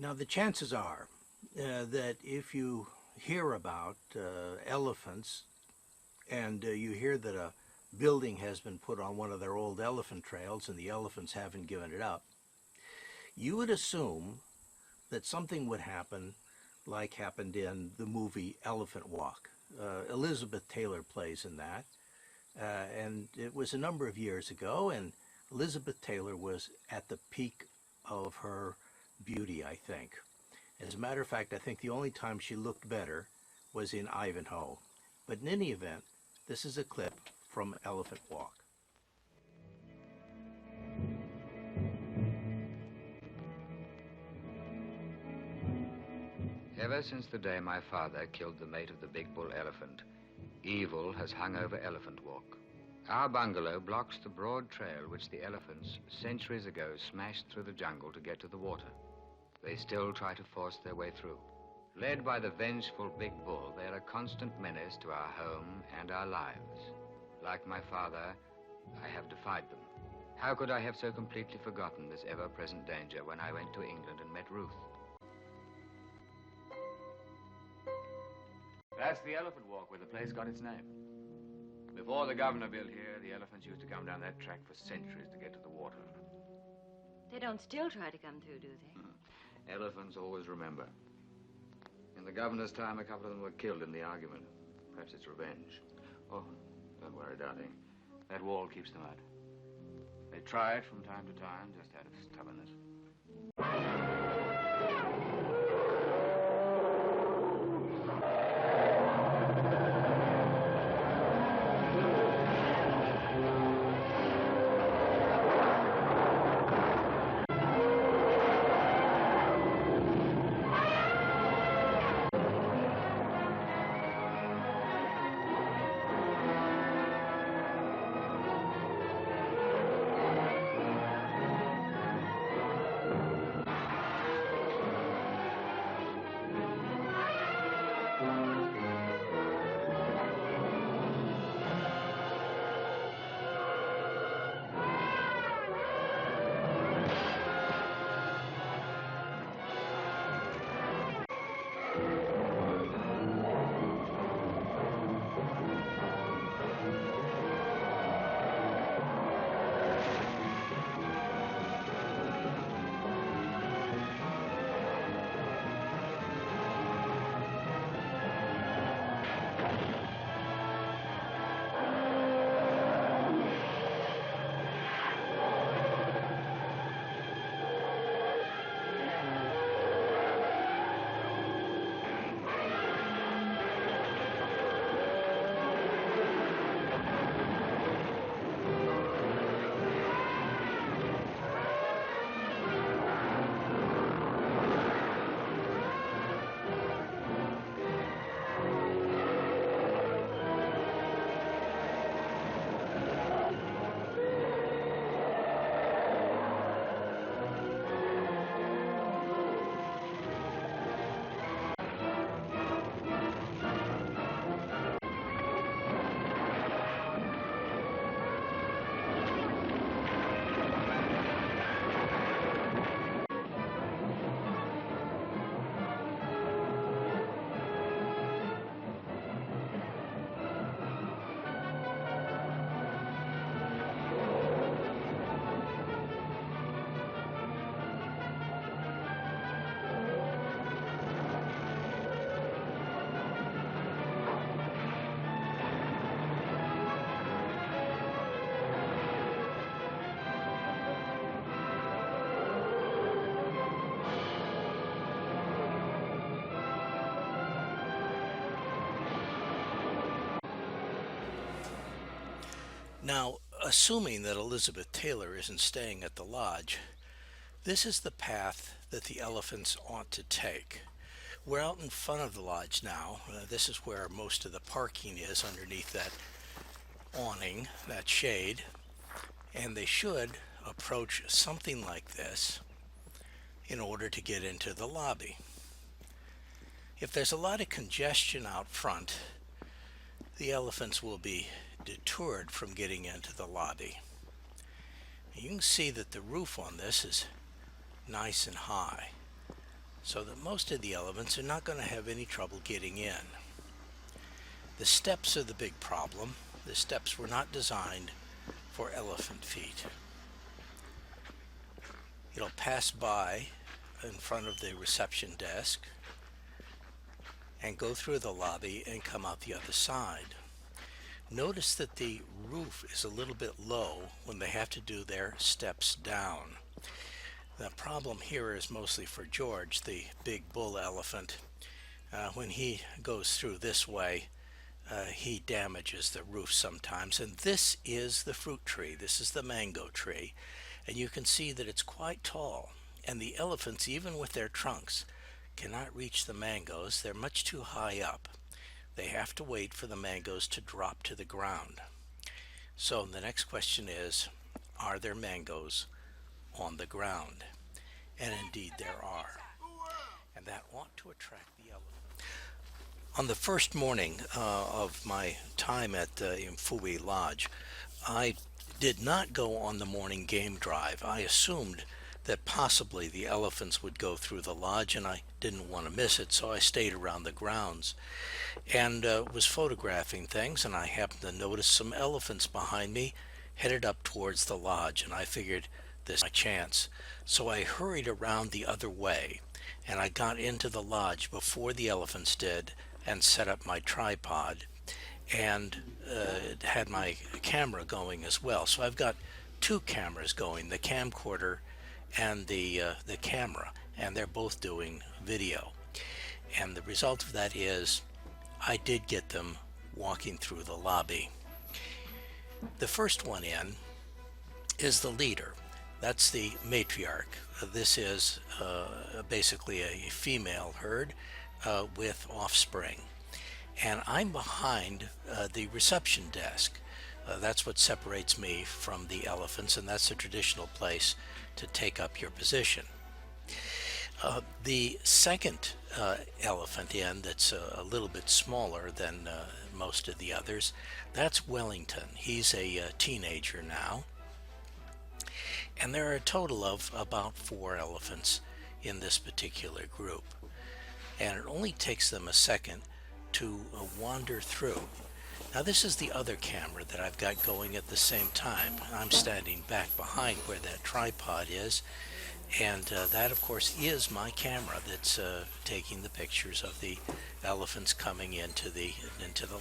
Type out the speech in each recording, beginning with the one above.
Now, the chances are that if you hear about elephants and you hear that a building has been put on one of their old elephant trails and the elephants haven't given it up, you would assume that something would happen like happened in the movie Elephant Walk. Elizabeth Taylor plays in that, and it was a number of years ago, and Elizabeth Taylor was at the peak of her beauty, I think. As a matter of fact, I think the only time she looked better was in Ivanhoe. But in any event, this is a clip from Elephant Walk. Ever since the day my father killed the mate of the big bull elephant, evil has hung over Elephant Walk. Our bungalow blocks the broad trail which the elephants centuries ago smashed through the jungle to get to the water. They still try to force their way through. Led by the vengeful big bull, they're a constant menace to our home and our lives. Like my father, I have defied them. How could I have so completely forgotten this ever-present danger when I went to England and met Ruth? That's the Elephant Walk where the place got its name. Before the governor built here, the elephants used to come down that track for centuries to get to the water. They don't still try to come through, do they? Elephants always remember. In the governor's time, a couple of them were killed in the argument. Perhaps it's revenge. Oh, don't worry, darling. That wall keeps them out. They try it from time to time, just out of stubbornness. Now, assuming that Elizabeth Taylor isn't staying at the lodge, this is the path that the elephants ought to take. We're out in front of the lodge now. This is where most of the parking is underneath that awning, that shade, and they should approach something like this in order to get into the lobby. If there's a lot of congestion out front, the elephants will be deterred from getting into the lobby. You can see that the roof on this is nice and high. so that most of the elephants are not going to have any trouble getting in. The steps are the big problem. The steps were not designed for elephant feet. It'll pass by in front of the reception desk and go through the lobby and come out the other side. Notice that the roof is a little bit low when they have to do their steps down. The problem here is mostly for George, the big bull elephant. When he goes through this way, he damages the roof sometimes. And this is the fruit tree. This is the mango tree. And you can see that it's quite tall. And the elephants, even with their trunks, cannot reach the mangoes. They're much too high up. They have to wait for the mangoes to drop to the ground. So the next question is, are there mangoes on the ground? And indeed there are. And that ought to attract the elephant. On the first morning of my time at Mfuwe Lodge, I did not go on the morning game drive. I assumed that possibly the elephants would go through the lodge, and I didn't want to miss it, so I stayed around the grounds and was photographing things, and I happened to notice some elephants behind me headed up towards the lodge, and I figured this is my chance. So I hurried around the other way, and I got into the lodge before the elephants did and set up my tripod and had my camera going as well. So I've got two cameras going, the camcorder and the camera, and they're both doing video. And the result of that is I did get them walking through the lobby. The first one in is the leader. That's the matriarch. This is basically a female herd with offspring. And I'm behind the reception desk. That's what separates me from the elephants, and that's the traditional place to take up your position. The second elephant in, that's a little bit smaller than most of the others, that's Wellington. He's a teenager now. And there are a total of about 4 elephants in this particular group. And it only takes them a second to wander through. Now this is the other camera that I've got going at the same time. I'm standing back behind where that tripod is, and that of course is my camera that's taking the pictures of the elephants coming into the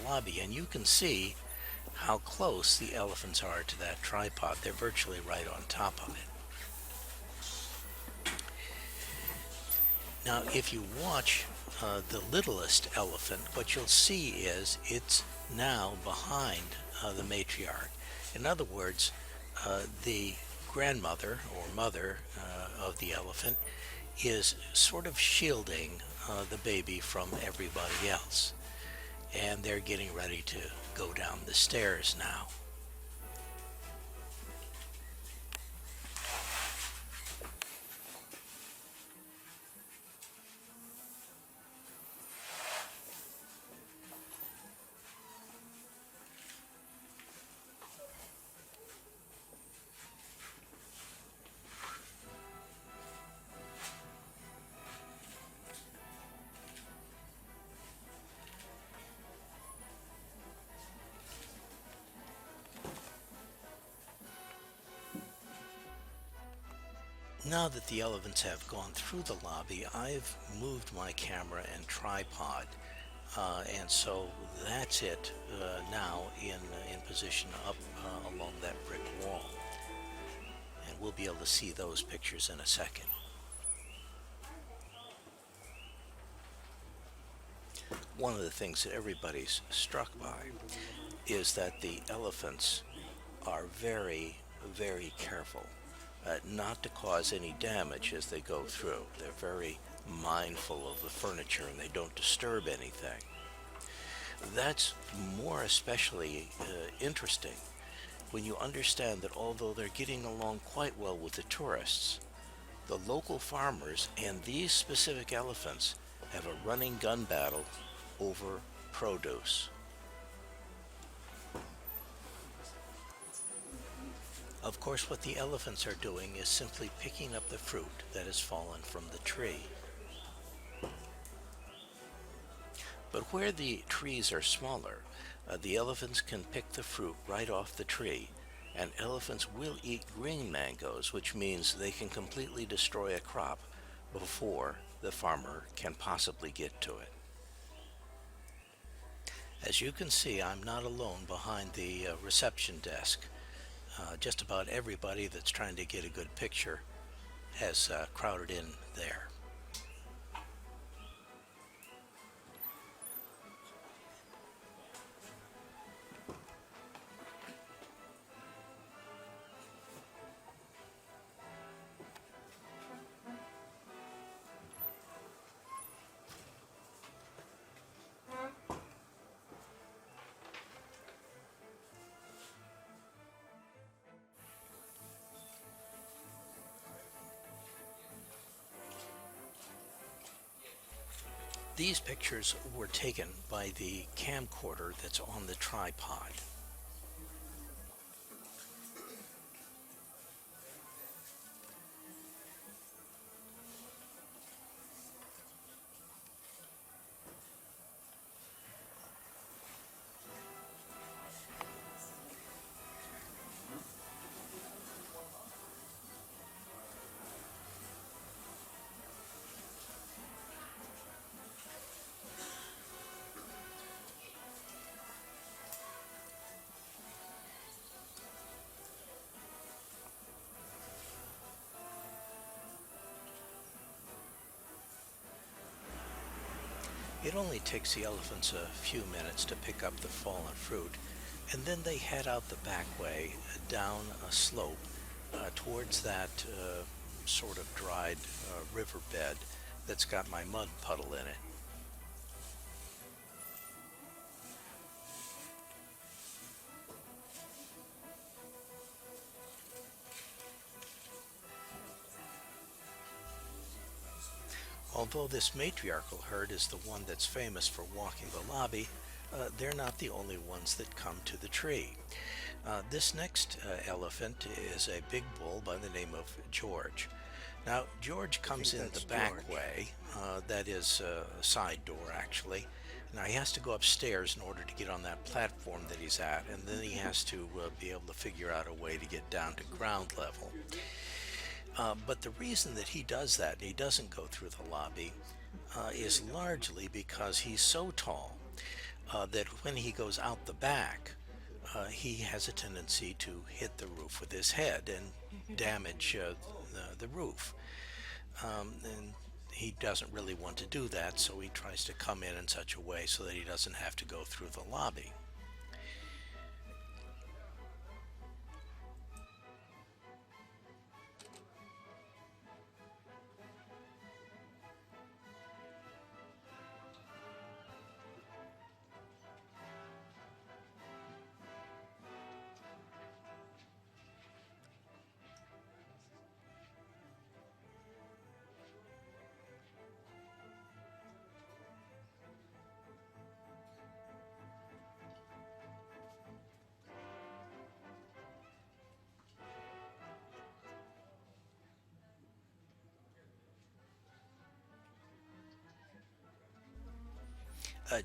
lobby. And you can see how close the elephants are to that tripod. They're virtually right on top of it. Now if you watch the littlest elephant, what you'll see is it's now behind the matriarch. In other words, the grandmother or mother of the elephant is sort of shielding the baby from everybody else. And they're getting ready to go down the stairs now. Now that the elephants have gone through the lobby, I've moved my camera and tripod, and so that's it now in position up along that brick wall. And we'll be able to see those pictures in a second. One of the things that everybody's struck by is that the elephants are very, very careful not to cause any damage as they go through. They're very mindful of the furniture and they don't disturb anything. That's more especially interesting when you understand that although they're getting along quite well with the tourists, the local farmers and these specific elephants have a running gun battle over produce. Of course, what the elephants are doing is simply picking up the fruit that has fallen from the tree. But where the trees are smaller, the elephants can pick the fruit right off the tree, and elephants will eat green mangoes, which means they can completely destroy a crop before the farmer can possibly get to it. As you can see, I'm not alone behind the reception desk. Just about everybody that's trying to get a good picture has crowded in there. These pictures were taken by the camcorder that's on the tripod. It only takes the elephants a few minutes to pick up the fallen fruit, and then they head out the back way down a slope towards that sort of dried riverbed that's got my mud puddle in it. Although this matriarchal herd is the one that's famous for walking the lobby, they're not the only ones that come to the tree. This next elephant is a big bull by the name of George. Now, George comes in the back way. That is a side door, actually. Now, he has to go upstairs in order to get on that platform that he's at, and then he has to be able to figure out a way to get down to ground level. But the reason that he does that, and he doesn't go through the lobby, is largely because he's so tall that when he goes out the back, he has a tendency to hit the roof with his head and damage the roof. And he doesn't really want to do that, so he tries to come in such a way so that he doesn't have to go through the lobby.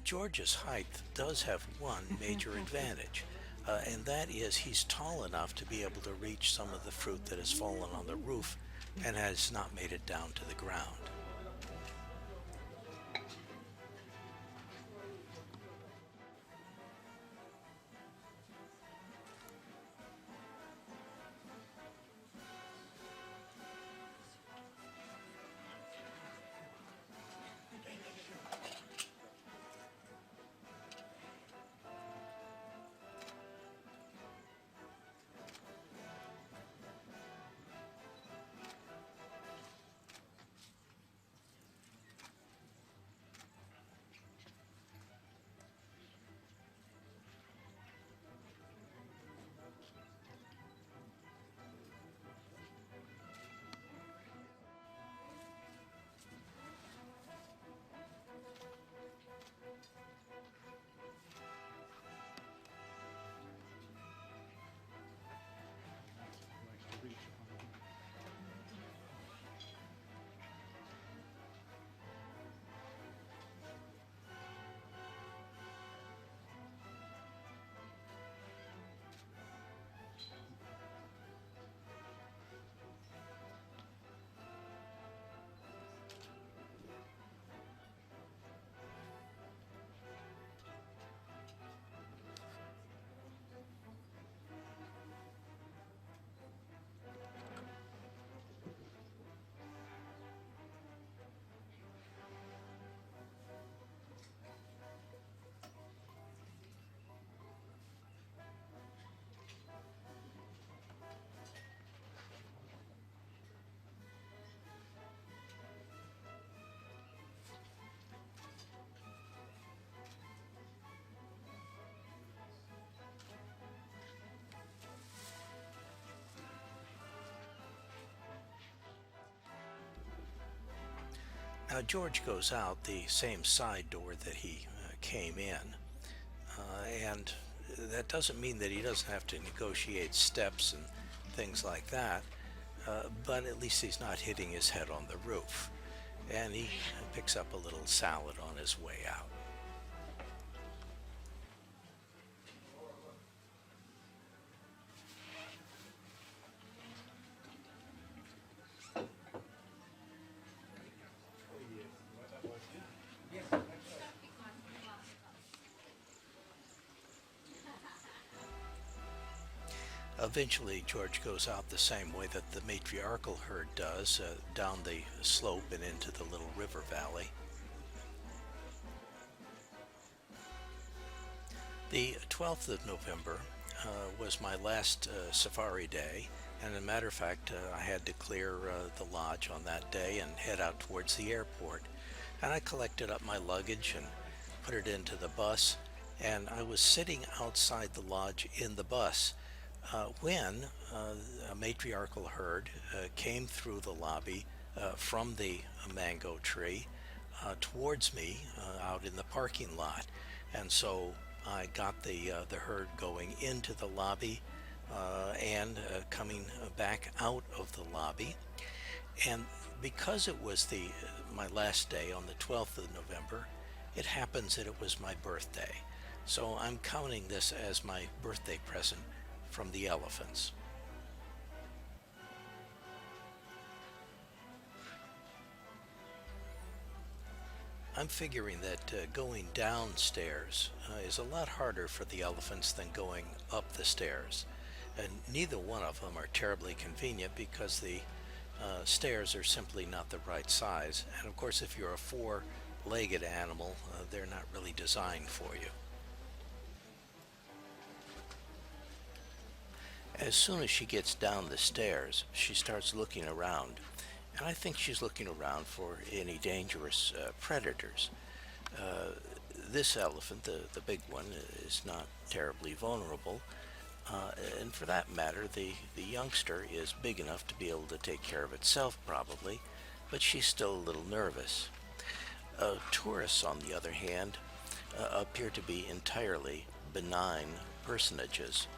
George's height does have one major advantage, and that is he's tall enough to be able to reach some of the fruit that has fallen on the roof and has not made it down to the ground. George goes out the same side door that he came in, and that doesn't mean that he doesn't have to negotiate steps and things like that, but at least he's not hitting his head on the roof. And he picks up a little salad on his way out. Eventually, George goes out the same way that the matriarchal herd does, down the slope and into the little river valley. The 12th of November was my last safari day, and as a matter of fact, I had to clear the lodge on that day and head out towards the airport. And I collected up my luggage and put it into the bus, and I was sitting outside the lodge in the bus when a matriarchal herd came through the lobby from the mango tree towards me out in the parking lot. And so I got the herd going into the lobby and coming back out of the lobby. And because it was my last day on the 12th of November, it happens that it was my birthday. So I'm counting this as my birthday present from the elephants. I'm figuring that going downstairs is a lot harder for the elephants than going up the stairs. And neither one of them are terribly convenient because the stairs are simply not the right size. And of course, if you're a four-legged animal, they're not really designed for you. As soon as she gets down the stairs, she starts looking around, and I think she's looking around for any dangerous predators. This elephant, the big one, is not terribly vulnerable, and for that matter, the youngster is big enough to be able to take care of itself probably, but she's still a little nervous. Tourists, on the other hand, appear to be entirely benign personages.